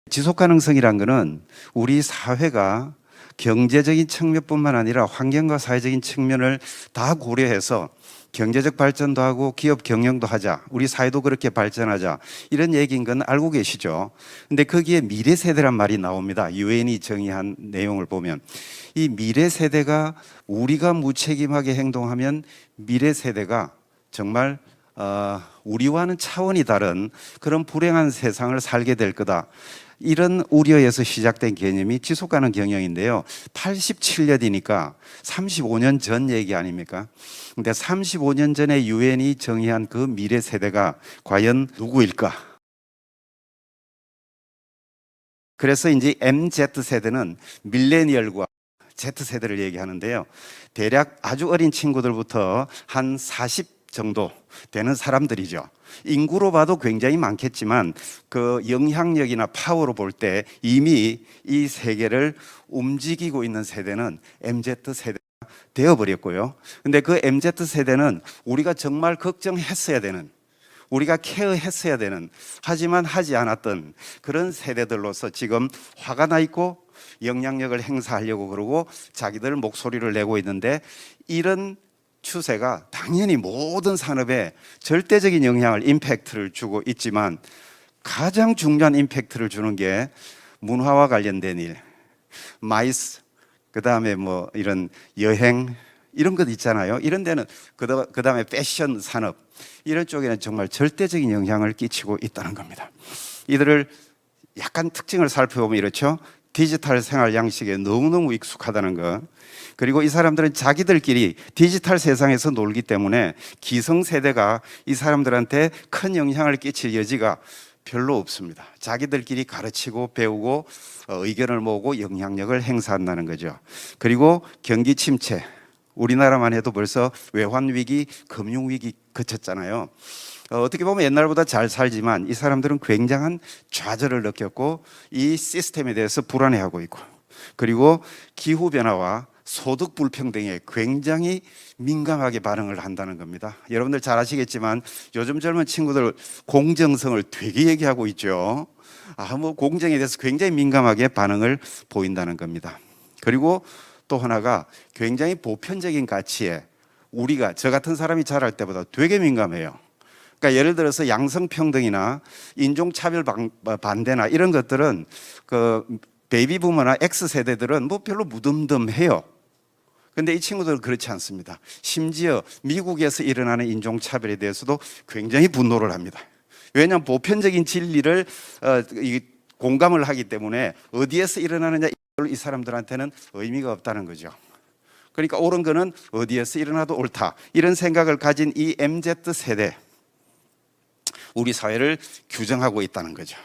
지속 가능성이란 것은 우리 사회가 경제적인 측면뿐만 아니라 환경과 사회적인 측면을 다 고려해서 경제적 발전도 하고 기업 경영도 하자, 우리 사회도 그렇게 발전하자, 이런 얘기인 건 알고 계시죠? 근데 거기에 미래 세대란 말이 나옵니다. 유엔이 정의한 내용을 보면 이 미래 세대가 우리가 무책임하게 행동하면 미래 세대가 정말 우리와는 차원이 다른 그런 불행한 세상을 살게 될 거다. 이런 우려에서 시작된 개념이 지속가능 경영인데요. 87년이니까 35년 전 얘기 아닙니까? 근데 35년 전에 유엔이 정의한 그 미래 세대가 과연 누구일까? 그래서 이제 MZ세대는 밀레니얼과 Z세대를 얘기하는데요. 대략 아주 어린 친구들부터 한 40 정도 되는 사람들이죠. 인구로 봐도 굉장히 많겠지만 그 영향력이나 파워로 볼 때 이미 이 세계를 움직이고 있는 세대는 MZ세대가 되어버렸고요. 근데 그 MZ세대는 우리가 정말 걱정했어야 되는, 우리가 케어했어야 되는, 하지만 하지 않았던 그런 세대들로서 지금 화가 나 있고 영향력을 행사하려고 그러고 자기들 목소리를 내고 있는데, 이런 추세가 당연히 모든 산업에 절대적인 영향을, 임팩트를 주고 있지만 가장 중요한 임팩트를 주는 게 문화와 관련된 일, 마이스, 그 다음에 뭐 이런 여행, 이런 것 있잖아요. 이런 데는 그 다음에 패션 산업, 이런 쪽에는 정말 절대적인 영향을 끼치고 있다는 겁니다. 이들을 약간 특징을 살펴보면 이렇죠. 디지털 생활 양식에 너무너무 익숙하다는 것, 그리고 이 사람들은 자기들끼리 디지털 세상에서 놀기 때문에 기성세대가 이 사람들한테 큰 영향을 끼칠 여지가 별로 없습니다. 자기들끼리 가르치고 배우고 의견을 모으고 영향력을 행사한다는 거죠. 그리고 경기 침체, 우리나라만 해도 벌써 외환위기, 금융위기 거쳤잖아요. 어떻게 보면 옛날보다 잘 살지만 이 사람들은 굉장한 좌절을 느꼈고 이 시스템에 대해서 불안해하고 있고, 그리고 기후변화와 소득 불평등에 굉장히 민감하게 반응을 한다는 겁니다. 여러분들 잘 아시겠지만 요즘 젊은 친구들 공정성을 되게 얘기하고 있죠. 뭐 공정에 대해서 굉장히 민감하게 반응을 보인다는 겁니다. 그리고 또 하나가 굉장히 보편적인 가치에 우리가, 저 같은 사람이 자랄 때보다 되게 민감해요. 그러니까 예를 들어서 양성평등이나 인종차별 반대나 이런 것들은 그 베이비 부머나 X세대들은 뭐 별로 무덤덤해요. 근데 이 친구들은 그렇지 않습니다. 심지어 미국에서 일어나는 인종차별에 대해서도 굉장히 분노를 합니다. 왜냐하면 보편적인 진리를 공감을 하기 때문에 어디에서 일어나느냐, 이 사람들한테는 의미가 없다는 거죠. 그러니까 옳은 거는 어디에서 일어나도 옳다, 이런 생각을 가진 이 MZ세대, 우리 사회를 규정하고 있다는 거죠.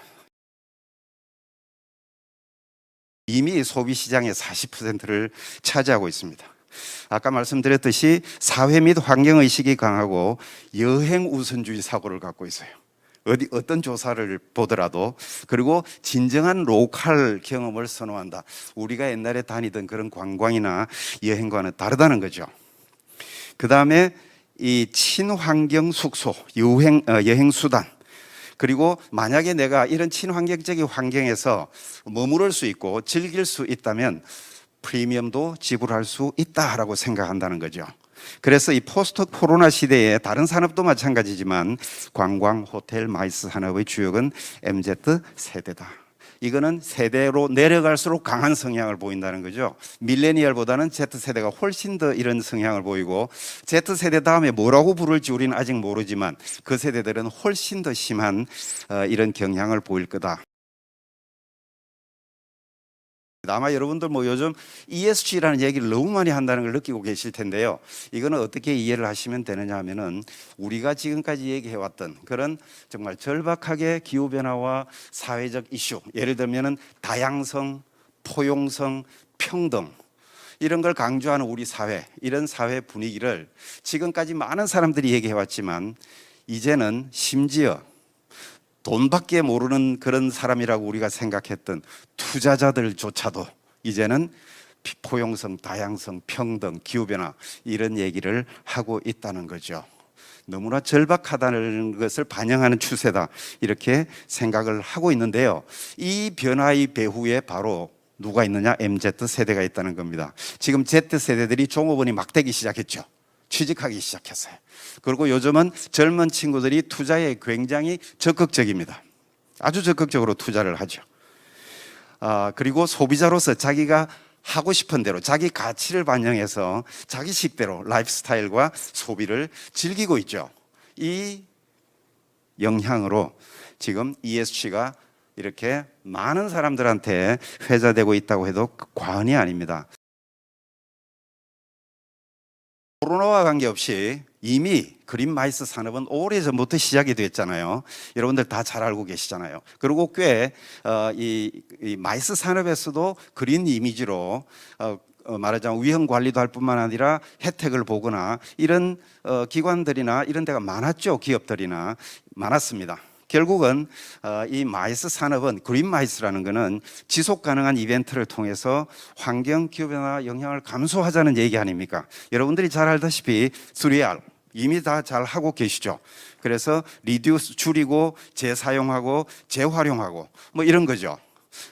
이미 소비시장의 40%를 차지하고 있습니다. 아까 말씀드렸듯이 사회 및 환경의식이 강하고 여행 우선주의 사고를 갖고 있어요. 어떤 조사를 보더라도. 그리고 진정한 로컬 경험을 선호한다. 우리가 옛날에 다니던 그런 관광이나 여행과는 다르다는 거죠. 그 다음에 이 친환경 숙소, 여행 수단, 그리고 만약에 내가 이런 친환경적인 환경에서 머무를 수 있고 즐길 수 있다면 프리미엄도 지불할 수 있다라고 생각한다는 거죠. 그래서 이 포스트 코로나 시대에 다른 산업도 마찬가지지만 관광, 호텔, 마이스 산업의 주역은 MZ세대다. 이거는 세대로 내려갈수록 강한 성향을 보인다는 거죠. 밀레니얼보다는 Z세대가 훨씬 더 이런 성향을 보이고, Z세대 다음에 뭐라고 부를지 우리는 아직 모르지만 그 세대들은 훨씬 더 심한 이런 경향을 보일 거다. 아마 여러분들 뭐 요즘 ESG라는 얘기를 너무 많이 한다는 걸 느끼고 계실 텐데요. 이거는 어떻게 이해를 하시면 되느냐 하면은 우리가 지금까지 얘기해왔던 그런 정말 절박하게 기후변화와 사회적 이슈, 예를 들면은 다양성, 포용성, 평등, 이런 걸 강조하는 우리 사회, 이런 사회 분위기를 지금까지 많은 사람들이 얘기해왔지만 이제는 심지어 돈밖에 모르는 그런 사람이라고 우리가 생각했던 투자자들조차도 이제는 포용성, 다양성, 평등, 기후변화, 이런 얘기를 하고 있다는 거죠. 너무나 절박하다는 것을 반영하는 추세다, 이렇게 생각을 하고 있는데요. 이 변화의 배후에 바로 누가 있느냐? MZ세대가 있다는 겁니다. 지금 Z세대들이 종업원이 막 되기 시작했죠. 취직하기 시작했어요. 그리고 요즘은 젊은 친구들이 투자에 굉장히 적극적입니다. 아주 적극적으로 투자를 하죠. 그리고 소비자로서 자기가 하고 싶은 대로 자기 가치를 반영해서 자기식대로 라이프스타일과 소비를 즐기고 있죠. 이 영향으로 지금 ESG가 이렇게 많은 사람들한테 회자되고 있다고 해도 과언이 아닙니다. 코로나와 관계없이 이미 그린마이스 산업은 오래전부터 시작이 됐잖아요. 여러분들 다 잘 알고 계시잖아요. 그리고 꽤 이 마이스 산업에서도 그린 이미지로 말하자면 위험 관리도 할 뿐만 아니라 혜택을 보거나 이런 기관들이나 이런 데가 많았죠. 기업들이나 많았습니다. 결국은 이 마이스 산업은, 그린 마이스라는 것은 지속 가능한 이벤트를 통해서 환경 기후변화 영향을 감소하자는 얘기 아닙니까? 여러분들이 잘 알다시피 3R 이미 다 잘 하고 계시죠. 그래서 리듀스, 줄이고 재사용하고 재활용하고 뭐 이런 거죠.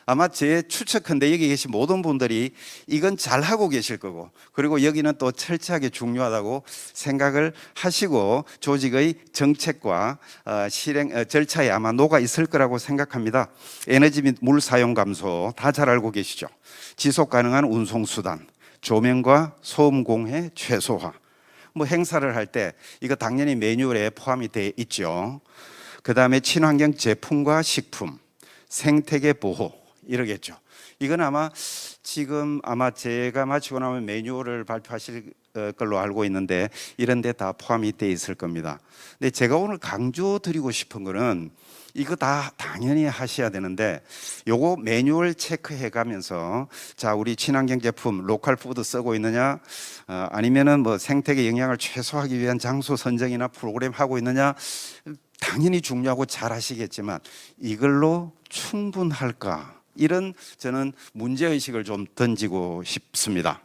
아마 제 추측컨대 여기 계신 모든 분들이 이건 잘 하고 계실 거고, 그리고 여기는 또 철저하게 중요하다고 생각을 하시고 조직의 정책과 실행 절차에 아마 녹아 있을 거라고 생각합니다. 에너지 및 물 사용 감소 다 잘 알고 계시죠. 지속 가능한 운송 수단, 조명과 소음 공해 최소화. 뭐 행사를 할 때 이거 당연히 매뉴얼에 포함이 돼 있죠. 그다음에 친환경 제품과 식품, 생태계 보호 이러겠죠. 이건 아마 지금 제가 마치고 나면 매뉴얼을 발표하실 걸로 알고 있는데 이런 데 다 포함이 돼 있을 겁니다. 근데 제가 오늘 강조드리고 싶은 거는 이거 다 당연히 하셔야 되는데 요거 매뉴얼 체크해 가면서 자, 우리 친환경 제품 로컬 푸드 쓰고 있느냐, 아니면은 뭐 생태계 영향을 최소화하기 위한 장소 선정이나 프로그램 하고 있느냐, 당연히 중요하고 잘 하시겠지만 이걸로 충분할까? 이런 저는 문제의식을 좀 던지고 싶습니다.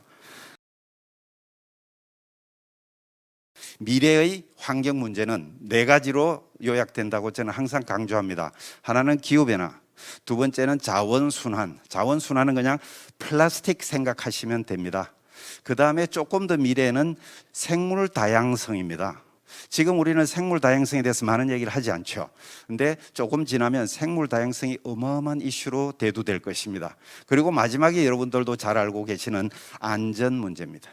미래의 환경 문제는 4가지로 요약된다고 저는 항상 강조합니다. 하나는 기후변화, 두 번째는 자원순환. 자원순환은 그냥 플라스틱 생각하시면 됩니다. 그 다음에 조금 더 미래에는 생물 다양성입니다. 지금 우리는 생물 다양성에 대해서 많은 얘기를 하지 않죠. 근데 조금 지나면 생물 다양성이 어마어마한 이슈로 대두될 것입니다. 그리고 마지막에 여러분들도 잘 알고 계시는 안전 문제입니다.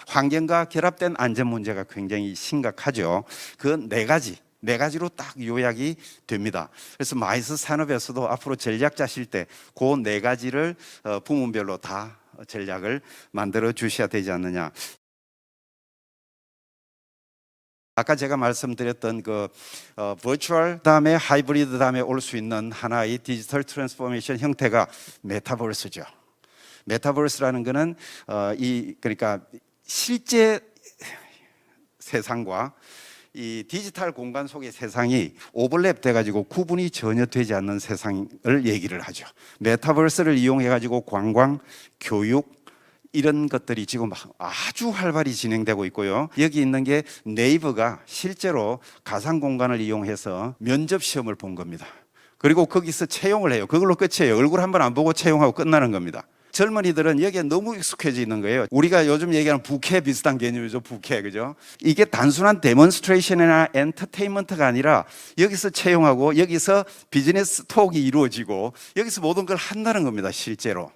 환경과 결합된 안전 문제가 굉장히 심각하죠. 그 4가지로 딱 요약이 됩니다. 그래서 마이스 산업에서도 앞으로 전략 짜실 때 그 4가지를 부문별로 다 전략을 만들어 주셔야 되지 않느냐. 아까 제가 말씀드렸던 그 버추얼 다음에 하이브리드 다음에 올 수 있는 하나의 디지털 트랜스포메이션 형태가 메타버스죠. 메타버스라는 거는 그러니까 실제 세상과 이 디지털 공간 속의 세상이 오버랩 돼가지고 구분이 전혀 되지 않는 세상을 얘기를 하죠. 메타버스를 이용해가지고 관광, 교육 이런 것들이 지금 아주 활발히 진행되고 있고요. 여기 있는 게 네이버가 실제로 가상 공간을 이용해서 면접 시험을 본 겁니다. 그리고 거기서 채용을 해요. 그걸로 끝이에요. 얼굴 한번 안 보고 채용하고 끝나는 겁니다. 젊은이들은 여기에 너무 익숙해져 있는 거예요. 우리가 요즘 얘기하는 부캐 비슷한 개념이죠. 부캐, 그죠? 이게 단순한 데몬스트레이션이나 엔터테인먼트가 아니라 여기서 채용하고 여기서 비즈니스 톡이 이루어지고 여기서 모든 걸 한다는 겁니다. 실제로.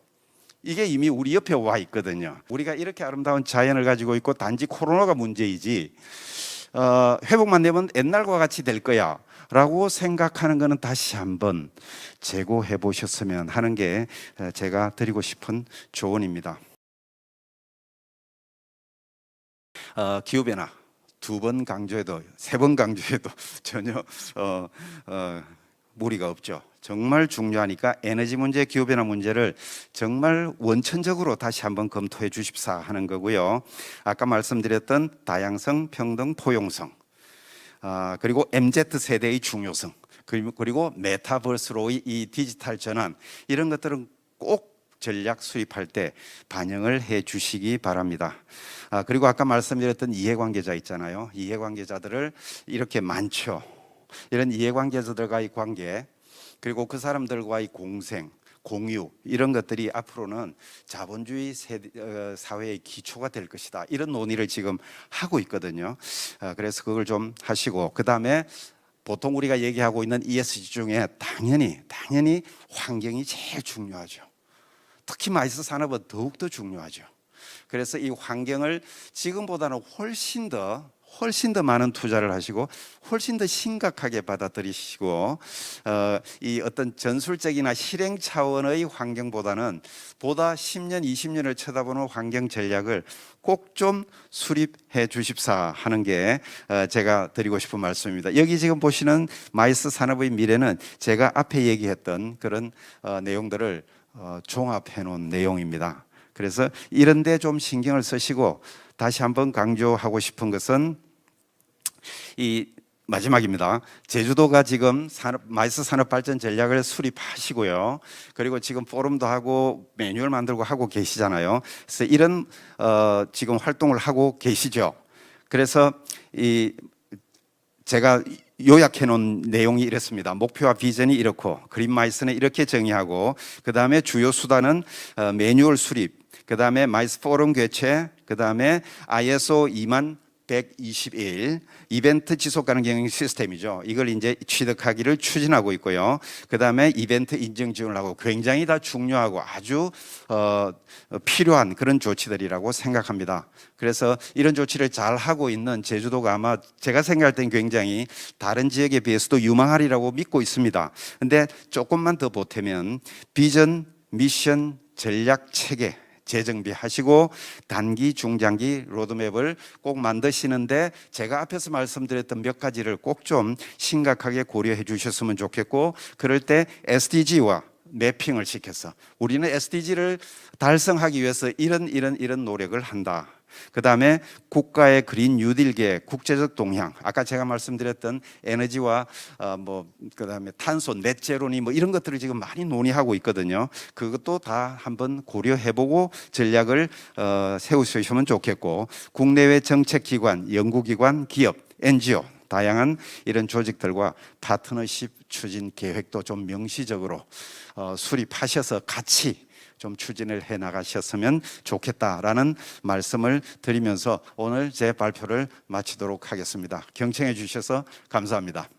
이게 이미 우리 옆에 와 있거든요. 우리가 이렇게 아름다운 자연을 가지고 있고 단지 코로나가 문제이지 회복만 되면 옛날과 같이 될 거야 라고 생각하는 것은 다시 한번 재고해 보셨으면 하는 게 제가 드리고 싶은 조언입니다. 기후변화 2번 강조해도 3번 강조해도 전혀 무리가 없죠. 정말 중요하니까 에너지 문제, 기후변화 문제를 정말 원천적으로 다시 한번 검토해 주십사 하는 거고요. 아까 말씀드렸던 다양성, 평등, 포용성, 그리고 MZ세대의 중요성, 그리고 메타버스로의 이 디지털 전환, 이런 것들은 꼭 전략 수립할 때 반영을 해 주시기 바랍니다. 그리고 아까 말씀드렸던 이해관계자 있잖아요. 이해관계자들을 이렇게 많죠. 이런 이해관계자들과의 관계, 그리고 그 사람들과의 공생, 공유, 이런 것들이 앞으로는 자본주의 사회의 기초가 될 것이다, 이런 논의를 지금 하고 있거든요. 그래서 그걸 좀 하시고, 그 다음에 보통 우리가 얘기하고 있는 ESG 중에 당연히 환경이 제일 중요하죠. 특히 마이스 산업은 더욱더 중요하죠. 그래서 이 환경을 지금보다는 훨씬 더 많은 투자를 하시고 훨씬 더 심각하게 받아들이시고, 이 어떤 전술적이나 실행 차원의 환경보다는 보다 10년, 20년을 쳐다보는 환경 전략을 꼭 좀 수립해 주십사 하는 게 제가 드리고 싶은 말씀입니다. 여기 지금 보시는 마이스 산업의 미래는 제가 앞에 얘기했던 그런 내용들을 종합해 놓은 내용입니다. 그래서 이런 데 좀 신경을 쓰시고, 다시 한번 강조하고 싶은 것은 이 마지막입니다. 제주도가 지금 마이스 산업 발전 전략을 수립하시고요. 그리고 지금 포럼도 하고 매뉴얼 만들고 하고 계시잖아요. 그래서 이런 지금 활동을 하고 계시죠. 그래서 제가 요약해 놓은 내용이 이렇습니다. 목표와 비전이 이렇고, 그린마이스는 이렇게 정의하고, 그 다음에 주요 수단은 매뉴얼 수립, 그 다음에 마이스 포럼 개최, 그 다음에 ISO 20121 이벤트 지속 가능 경영 시스템이죠. 이걸 이제 취득하기를 추진하고 있고요. 그 다음에 이벤트 인증 지원을 하고, 굉장히 다 중요하고 아주 필요한 그런 조치들이라고 생각합니다. 그래서 이런 조치를 잘 하고 있는 제주도가 아마 제가 생각할 땐 굉장히 다른 지역에 비해서도 유망하리라고 믿고 있습니다. 근데 조금만 더 보태면 비전, 미션, 전략 체계 재정비하시고 단기, 중장기 로드맵을 꼭 만드시는데, 제가 앞에서 말씀드렸던 몇 가지를 꼭 좀 심각하게 고려해 주셨으면 좋겠고, 그럴 때 SDG와 매핑을 시켜서 우리는 SDG를 달성하기 위해서 이런 노력을 한다. 그 다음에 국가의 그린 뉴딜계 국제적 동향, 아까 제가 말씀드렸던 에너지와 그 다음에 탄소 넷제로니 이런 것들을 지금 많이 논의하고 있거든요. 그것도 다 한번 고려해보고 전략을 세우시면 좋겠고, 국내외 정책기관, 연구기관, 기업, NGO 다양한 이런 조직들과 파트너십 추진 계획도 좀 명시적으로 수립하셔서 같이 좀 추진을 해 나가셨으면 좋겠다라는 말씀을 드리면서 오늘 제 발표를 마치도록 하겠습니다. 경청해 주셔서 감사합니다.